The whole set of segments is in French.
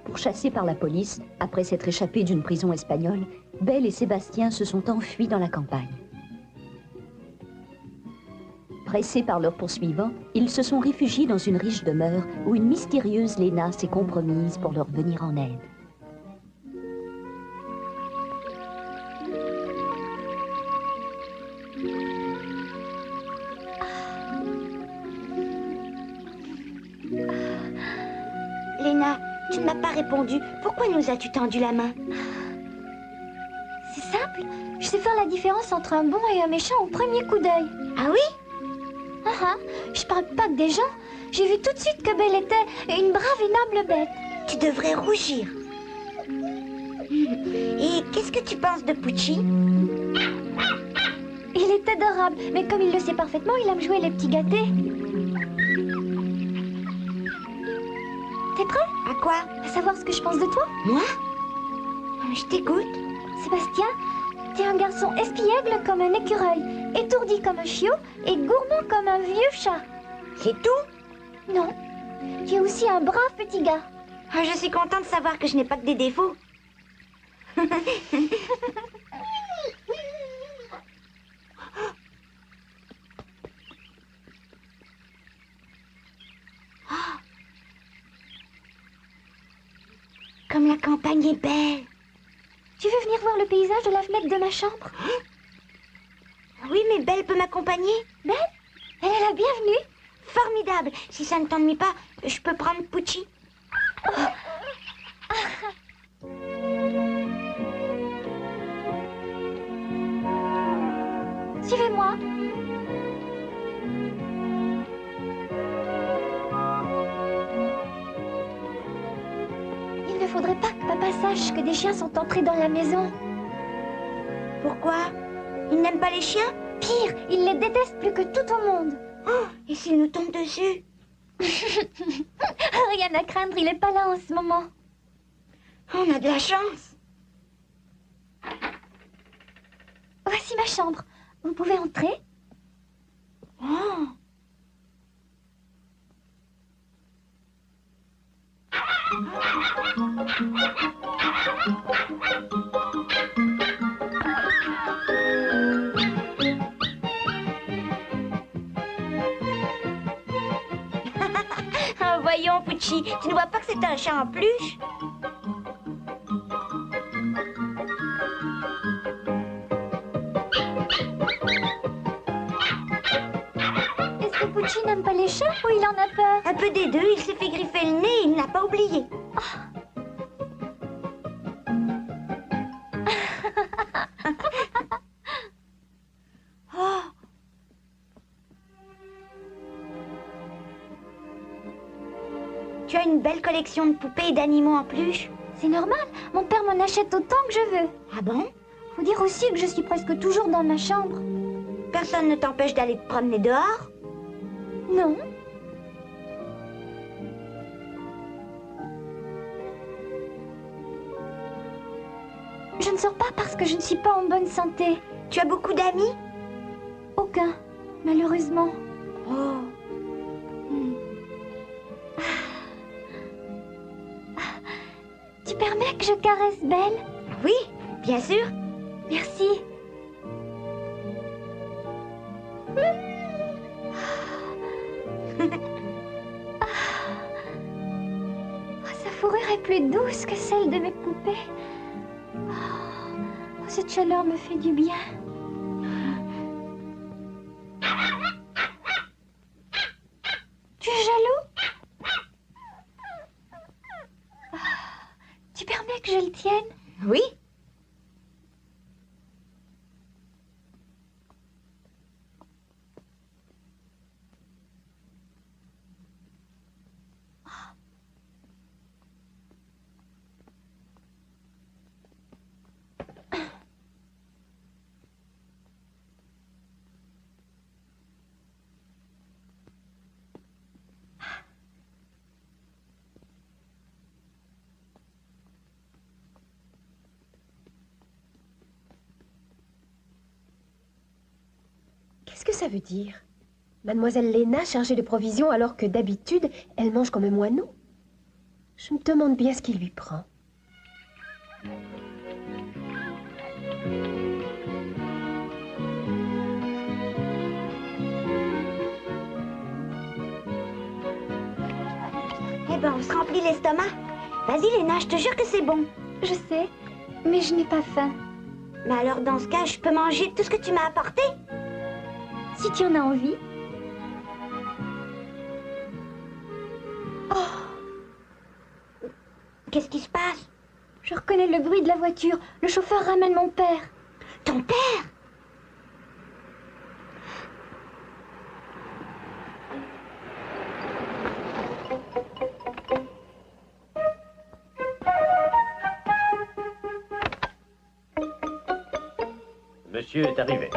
Pourchassés par la police, après s'être échappés d'une prison espagnole, Belle et Sébastien se sont enfuis dans la campagne. Pressés par leurs poursuivants, ils se sont réfugiés dans une riche demeure où une mystérieuse Léna s'est compromise pour leur venir en aide. Léna, tu ne m'as pas répondu. Pourquoi nous as-tu tendu la main? C'est simple. Je sais faire la différence entre un bon et un méchant au premier coup d'œil. Ah oui? Je parle pas que des gens. J'ai vu tout de suite que Belle était une brave et noble bête. Tu devrais rougir. Et qu'est-ce que tu penses de Pucci? Il est adorable, mais comme il le sait parfaitement, il aime jouer les petits gâtés. T'es prêt? À quoi? À savoir ce que je pense de toi? Moi? Je t'écoute. Sébastien, t'es un garçon espiègle comme un écureuil, étourdi comme un chiot et gourmand comme un vieux chat. C'est tout? Non, tu es aussi un brave petit gars. Ah, je suis contente de savoir que je n'ai pas que des défauts. Comme la campagne est belle. Tu veux venir voir le paysage de la fenêtre de ma chambre? Oui, mais Belle peut m'accompagner. Belle? Elle est la bienvenue. Formidable. Si ça ne t'ennuie pas, je peux prendre Pucci. Suivez-moi. Il ne faudrait pas que papa sache que des chiens sont entrés dans la maison. Pourquoi? Il n'aime pas les chiens? Pire, il les déteste plus que tout au monde. Oh, et s'il nous tombe dessus? Rien à craindre, il n'est pas là en ce moment. On a de la chance. Voici ma chambre. Vous pouvez entrer? Oh. Ah, voyons, Pucci, tu ne vois pas que c'est un chat en peluche? Est-ce que Pucci n'aime pas les chats ou il en a peur? Un peu des deux, il s'est fait griffer le nez et il n'a pas oublié. Oh. Tu as une belle collection de poupées et d'animaux en peluche. C'est normal, mon père m'en achète autant que je veux. Ah bon? Faut dire aussi que je suis presque toujours dans ma chambre. Personne ne t'empêche d'aller te promener dehors? Non. Je ne sors pas parce que je ne suis pas en bonne santé. Tu as beaucoup d'amis? Aucun, malheureusement. Oh. Tu permets que je caresse Belle? Oui, bien sûr. Merci. Sa fourrure est plus douce que celle de mes poupées. Cette chaleur me fait du bien. Tu es jaloux? Tu permets que je le tienne? Oui. Qu'est-ce que ça veut dire? Mademoiselle Léna chargée de provisions alors que d'habitude, elle mange comme un moineau? Je me demande bien ce qui lui prend. Eh ben, on se remplit l'estomac. Vas-y, Léna, je te jure que c'est bon. Je sais, mais je n'ai pas faim. Mais alors, dans ce cas, je peux manger tout ce que tu m'as apporté? Si tu en as envie. Qu'est-ce qui se passe? Je reconnais le bruit de la voiture. Le chauffeur ramène mon père. Ton père? Monsieur est arrivé.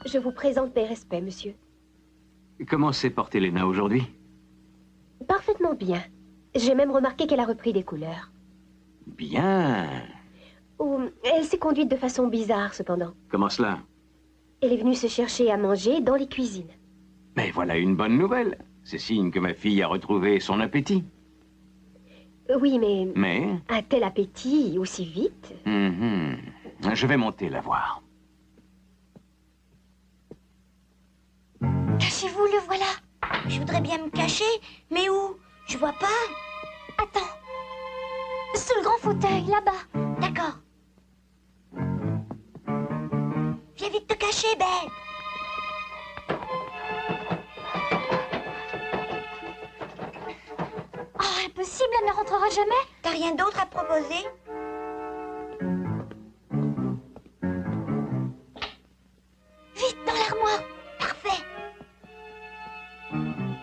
Je vous présente mes respects, monsieur. Comment s'est portée Léna aujourd'hui? Parfaitement bien. J'ai même remarqué qu'elle a repris des couleurs. Bien. Oh, elle s'est conduite de façon bizarre, cependant. Comment cela? Elle est venue se chercher à manger dans les cuisines. Mais voilà une bonne nouvelle. C'est signe que ma fille a retrouvé son appétit. Oui, mais Mais un tel appétit aussi vite? Je vais monter la voir. Cachez-vous, le voilà. Je voudrais bien me cacher, mais où? Je vois pas. Attends. Sous le grand fauteuil, là-bas. D'accord. Viens vite te cacher, Belle. Oh, impossible, elle ne rentrera jamais. T'as rien d'autre à proposer? Vite, dans l'armoire. Parfait.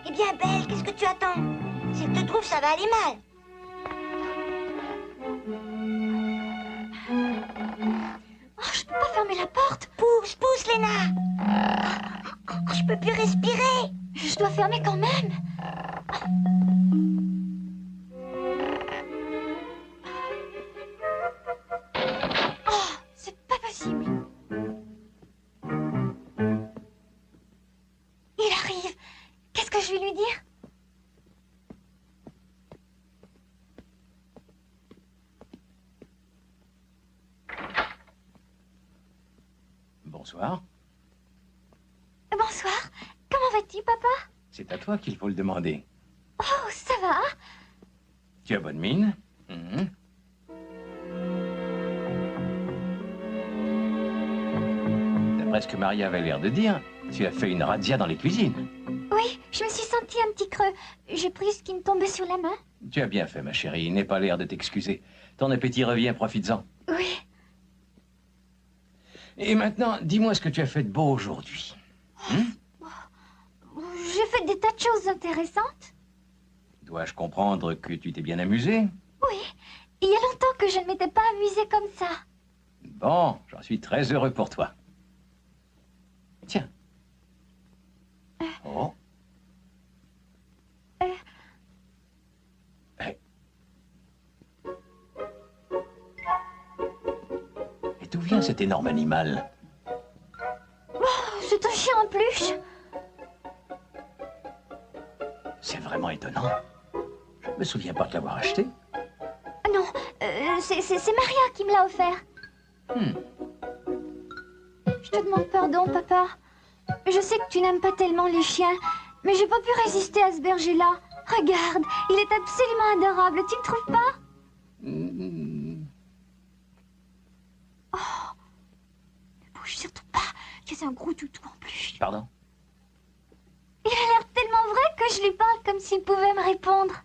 Eh bien, Belle, qu'est-ce que tu attends? S'il te trouve, ça va aller mal. Oh, je peux pas fermer la porte. Pousse, pousse, Léna. Je peux plus respirer. Je dois fermer quand même. Oh, c'est pas possible. Il arrive. Qu'est-ce que je vais lui dire? Bonsoir. Bonsoir. Comment vas-tu, papa? C'est à toi qu'il faut le demander. Oh, ça va? Tu as bonne mine? D'après ce que Maria avait l'air de dire, tu as fait une razzia dans les cuisines. Oui, je me suis sentie un petit creux. J'ai pris ce qui me tombait sur la main. Tu as bien fait, ma chérie. Il n'est pas l'air de t'excuser. Ton appétit revient, profites-en. Oui. Et maintenant, dis-moi ce que tu as fait de beau aujourd'hui. J'ai fait des tas de choses intéressantes. Dois-je comprendre que tu t'es bien amusé? Oui. Il y a longtemps que je ne m'étais pas amusée comme ça. Bon, j'en suis très heureux pour toi. Tiens. Oh. Et d'où vient cet énorme animal? Oh, c'est un chien en peluche. C'est vraiment étonnant. Je ne me souviens pas de l'avoir acheté. Non, c'est Maria qui me l'a offert. Je te demande pardon, papa. Je sais que tu n'aimes pas tellement les chiens, mais j'ai pas pu résister à ce berger-là. Regarde, il est absolument adorable, tu ne trouves pas? Oh, ne bouge surtout pas, c'est un gros toutou en plus. Pardon? Il a l'air tellement vrai que je lui parle comme s'il pouvait me répondre.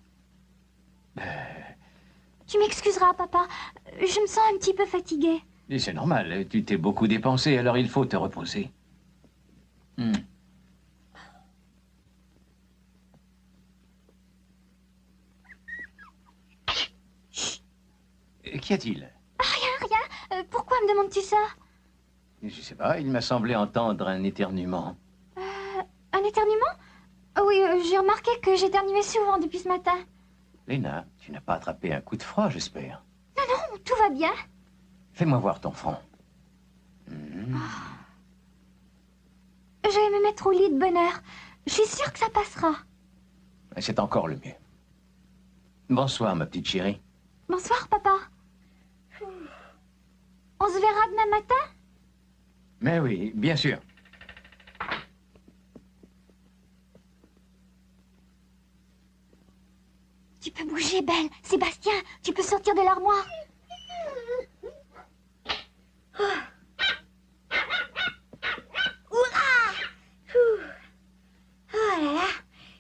Tu m'excuseras, papa. Je me sens un petit peu fatiguée. Et c'est normal, tu t'es beaucoup dépensé, alors il faut te reposer. Qu'y a-t-il? Rien. Pourquoi me demandes-tu ça? Je sais pas, il m'a semblé entendre un éternuement. Un éternuement? Oui, j'ai remarqué que j'éternuais souvent depuis ce matin. Léna, tu n'as pas attrapé un coup de froid, j'espère. Non, tout va bien. Fais-moi voir ton front. mettre au lit de bonne heure. Je suis sûre que ça passera. C'est encore le mieux. Bonsoir, ma petite chérie. Bonsoir, papa. On se verra demain matin? Mais oui, bien sûr. Tu peux bouger, Belle. Sébastien, tu peux sortir de l'armoire. Oh là là,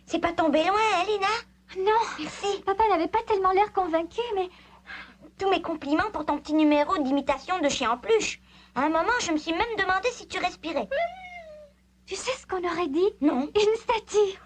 c'est pas tombé loin, hein, Léna? Non, Merci. papa n'avait pas tellement l'air convaincu, mais... Tous mes compliments pour ton petit numéro d'imitation de chien en peluche. À un moment, je me suis même demandé si tu respirais. Tu sais ce qu'on aurait dit? Non. Une statue.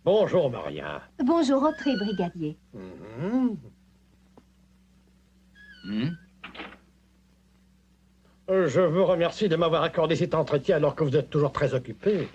Bonjour, Maria. Bonjour, entrée, brigadier. Je vous remercie de m'avoir accordé cet entretien alors que vous êtes toujours très occupé.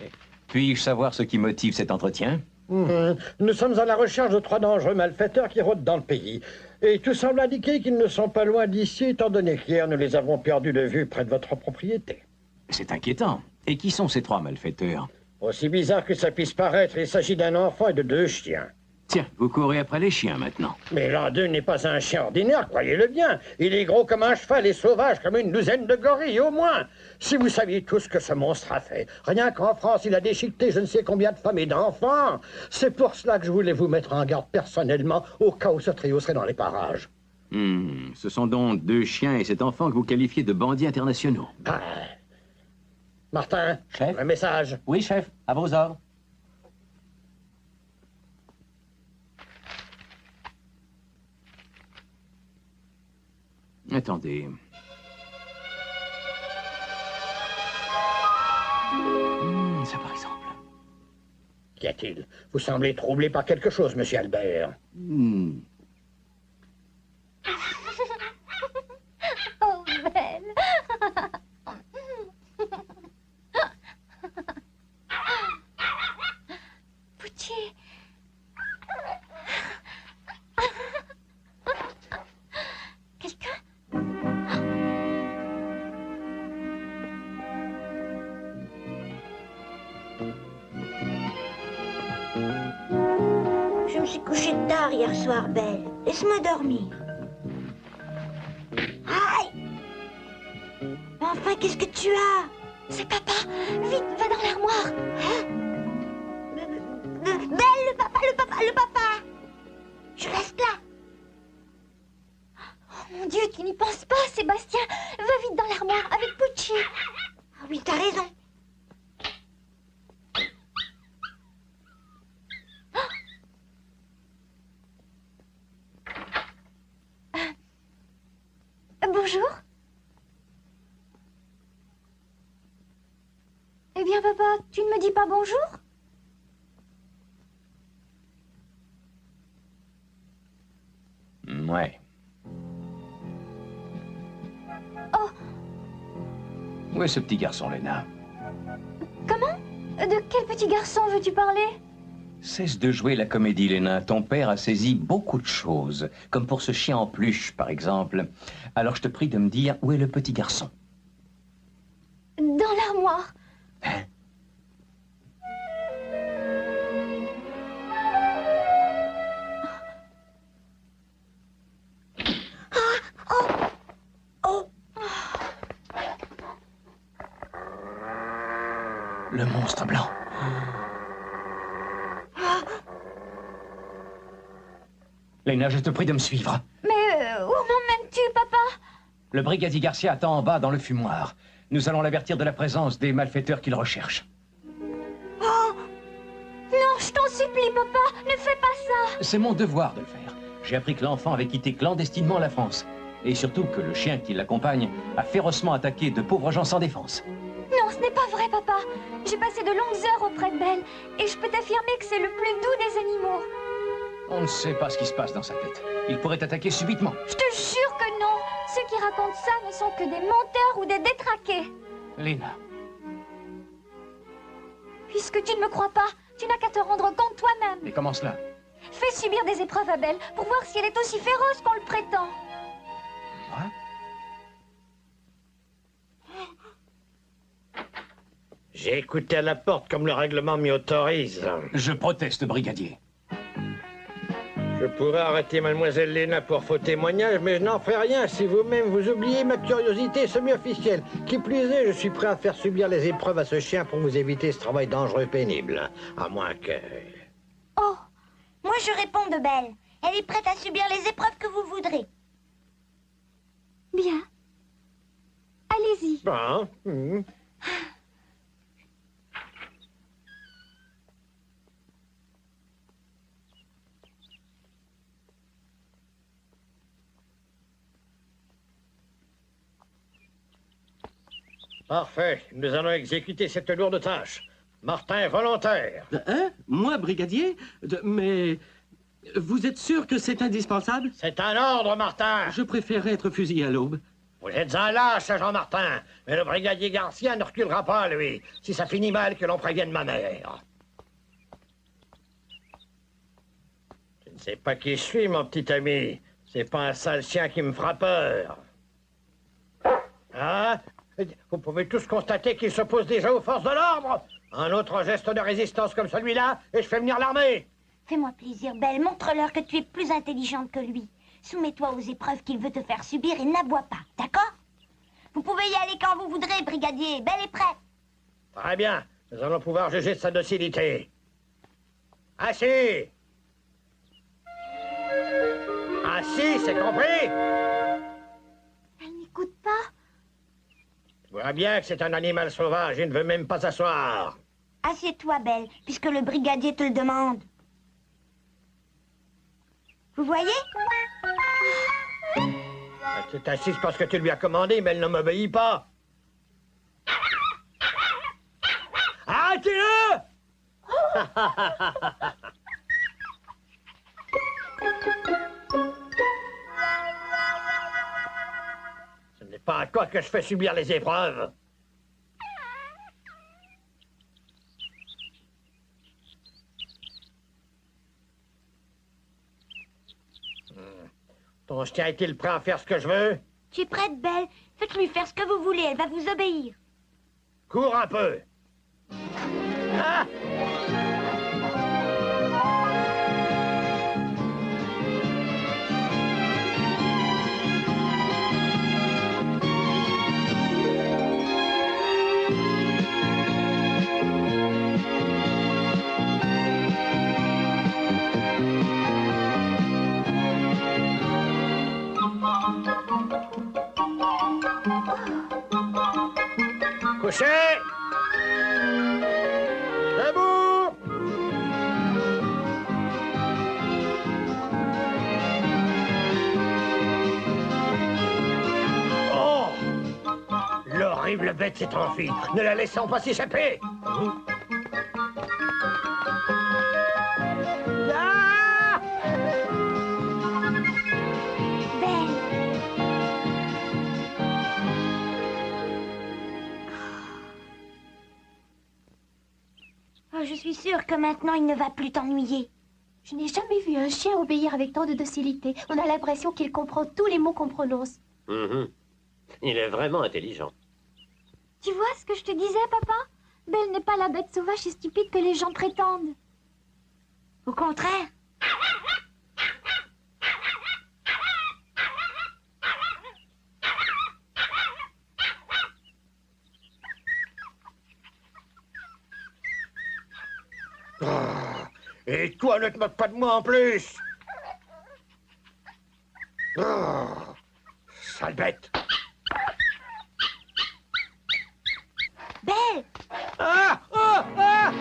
Puis-je savoir ce qui motive cet entretien? Nous sommes à la recherche de 3 dangereux malfaiteurs qui rôdent dans le pays. Et tout semble indiquer qu'ils ne sont pas loin d'ici, étant donné qu'hier nous les avons perdus de vue près de votre propriété. C'est inquiétant. Et qui sont ces 3 malfaiteurs? Aussi bizarre que ça puisse paraître, il s'agit d'un enfant et de 2 chiens. Tiens, vous courez après les chiens maintenant. Mais l'un d'eux n'est pas un chien ordinaire, croyez-le bien. Il est gros comme un cheval et sauvage comme une douzaine de gorilles, au moins. Si vous saviez tout ce que ce monstre a fait. Rien qu'en France, il a déchiqueté je ne sais combien de femmes et d'enfants. C'est pour cela que je voulais vous mettre en garde personnellement, au cas où ce trio serait dans les parages. Ce sont donc 2 chiens et cet enfant que vous qualifiez de bandits internationaux. Ah. Martin, Chef? un message. Oui, chef, à vos ordres. Attendez. Ça par exemple. Qu'y a-t-il? Vous semblez troublé par quelque chose, monsieur Albert. Oh, Belle. Pucci. Quelqu'un? Je me suis couchée tard hier soir, Belle. Laisse-moi dormir. Aïe! Mais enfin, qu'est-ce que tu as? C'est papa. Vite, va dans l'armoire. Belle, le papa! Je reste là. Oh, mon Dieu, tu n'y penses pas, Sébastien. Va vite dans l'armoire avec Pucci. Ah oui, t'as raison. Bonjour. Eh bien, papa, tu ne me dis pas bonjour? Ouais. Oh. Où est ce petit garçon, Léna? Comment? De quel petit garçon veux-tu parler? Cesse de jouer la comédie, Léna. Ton père a saisi beaucoup de choses, comme pour ce chien en peluche, par exemple. Alors je te prie de me dire où est le petit garçon. Dans l'armoire. Hein? Le monstre blanc. Lena, je te prie de me suivre. Mais où m'emmènes-tu, papa? Le brigadier Garcia attend en bas dans le fumoir. Nous allons l'avertir de la présence des malfaiteurs qu'il recherche. Oh! Non, je t'en supplie, papa, ne fais pas ça! C'est mon devoir de le faire. J'ai appris que l'enfant avait quitté clandestinement la France. Et surtout que le chien qui l'accompagne a férocement attaqué de pauvres gens sans défense. Non, ce n'est pas vrai, papa. J'ai passé de longues heures auprès de Belle, et je peux t'affirmer que c'est le plus doux des animaux. On ne sait pas ce qui se passe dans sa tête. Il pourrait attaquer subitement. Je te jure que non. Ceux qui racontent ça ne sont que des menteurs ou des détraqués. Lena. Puisque tu ne me crois pas, tu n'as qu'à te rendre compte toi-même. Et comment cela? Fais subir des épreuves à Belle pour voir si elle est aussi féroce qu'on le prétend. Moi? J'ai écouté à la porte comme le règlement m'y autorise. Je proteste, brigadier. Je pourrais arrêter mademoiselle Lena pour faux témoignage, mais je n'en ferai rien si vous-même vous oubliez ma curiosité semi-officielle. Qui plus est, je suis prêt à faire subir les épreuves à ce chien pour vous éviter ce travail dangereux et pénible. À moins que... Oh, moi je réponds de Belle. Elle est prête à subir les épreuves que vous voudrez. Bien. Allez-y. Bon. Parfait. Nous allons exécuter cette lourde tâche. Martin volontaire. Hein? Moi, brigadier? Mais vous êtes sûr que c'est indispensable? C'est un ordre, Martin. Je préférerais être fusillé à l'aube. Vous êtes un lâche, Jean-Martin. Mais le brigadier Garcia ne reculera pas, lui. Si ça finit mal, que l'on prévienne ma mère. Je ne sais pas qui je suis, mon petit ami. C'est pas un sale chien qui me fera peur. Ah? Vous pouvez tous constater qu'il s'oppose déjà aux forces de l'ordre. Un autre geste de résistance comme celui-là, et je fais venir l'armée. Fais-moi plaisir, Belle. Montre-leur que tu es plus intelligente que lui. Soumets-toi aux épreuves qu'il veut te faire subir et n'aboie pas, d'accord? Vous pouvez y aller quand vous voudrez, brigadier. Belle est prête. Très bien. Nous allons pouvoir juger de sa docilité. Assis. Assis, c'est compris? Elle n'écoute pas. Tu vois bien que c'est un animal sauvage et ne veut même pas s'asseoir. Assieds-toi, Belle, puisque le brigadier te le demande. Vous voyez? Elle s'est assise parce que tu lui as commandé, mais elle ne m'obéit pas. Arrêtez-le! Ce n'est pas à toi que je fais subir les épreuves. Ton chien est-il prêt à faire ce que je veux? Tu es prête, Belle? Faites-lui faire ce que vous voulez, elle va vous obéir. Cours un peu. Ah! Couché! Debout! Oh! L'horrible bête s'est enfuie. Ne la laissons pas s'échapper. Ah! Belle. Oh, je suis sûre que maintenant il ne va plus t'ennuyer. Je n'ai jamais vu un chien obéir avec tant de docilité. On a l'impression qu'il comprend tous les mots qu'on prononce. Il est vraiment intelligent. Tu vois ce que je te disais, papa? Belle n'est pas la bête sauvage et stupide que les gens prétendent. Au contraire. Ah, et toi, ne te moque pas de moi en plus. Ah, sale bête. Belle! Ah, ah, ah.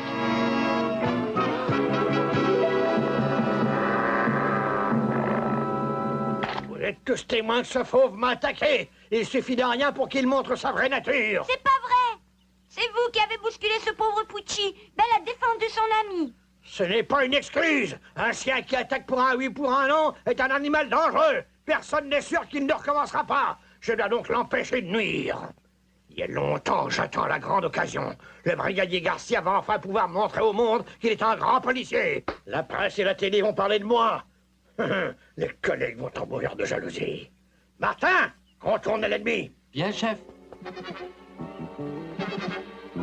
Vous êtes tous témoins que ce fauve m'a attaqué. Il suffit de rien pour qu'il montre sa vraie nature. C'est pas vrai! C'est vous qui avez bousculé ce pauvre Pucci. Belle a défendu son ami. Ce n'est pas une excuse. Un chien qui attaque pour un oui, pour un non, est un animal dangereux. Personne n'est sûr qu'il ne recommencera pas. Je dois donc l'empêcher de nuire. Il y a longtemps que j'attends la grande occasion. Le brigadier Garcia va enfin pouvoir montrer au monde qu'il est un grand policier. La presse et la télé vont parler de moi. Les collègues vont en mourir de jalousie. Martin, retourne à l'ennemi. Bien, chef.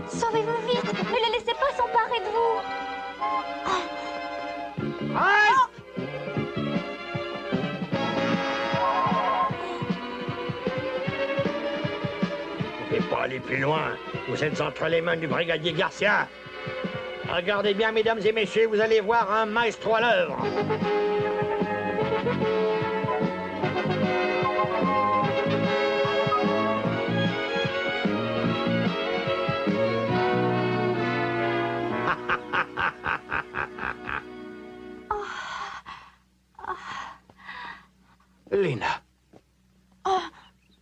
Sauvez-vous vite! Ne les laissez pas s'emparer de vous! Halte! Vous ne pouvez pas aller plus loin. Vous êtes entre les mains du brigadier Garcia. Regardez bien, mesdames et messieurs, vous allez voir un maestro à l'œuvre. Léna.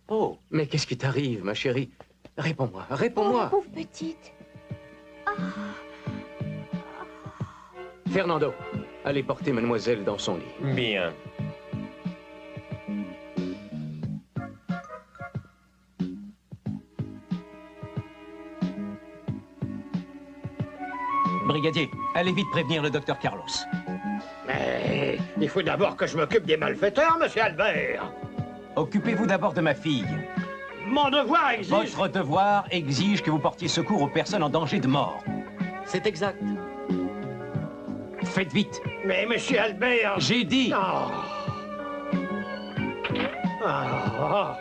Oh, mais qu'est-ce qui t'arrive, ma chérie? Réponds-moi, Oh, réponds-moi. pauvre petite. Fernando, allez porter mademoiselle dans son lit. Bien. Brigadier, allez vite prévenir le docteur Carlos. Mais il faut d'abord que je m'occupe des malfaiteurs, monsieur Albert. Occupez-vous d'abord de ma fille. Mon devoir exige... Votre devoir exige que vous portiez secours aux personnes en danger de mort. C'est exact. Faites vite. Mais monsieur Albert... J'ai dit. Oh. Ah.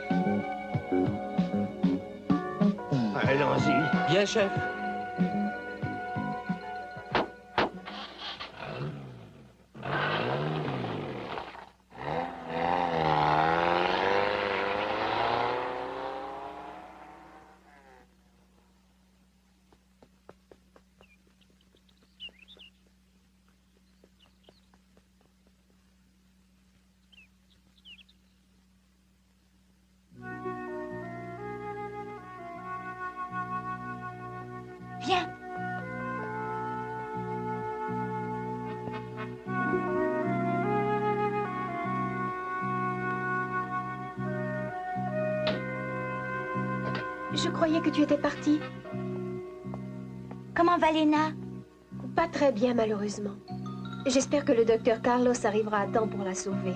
Allons-y. Bien, chef. Viens. Je croyais que tu étais partie. Comment va Léna? Pas très bien, malheureusement. J'espère que le docteur Carlos arrivera à temps pour la sauver.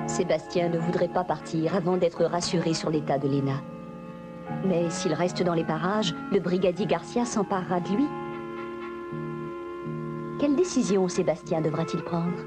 Sébastien ne voudrait pas partir avant d'être rassuré sur l'état de Léna. Mais s'il reste dans les parages, le brigadier Garcia s'emparera de lui. Quelle décision Sébastien devra-t-il prendre?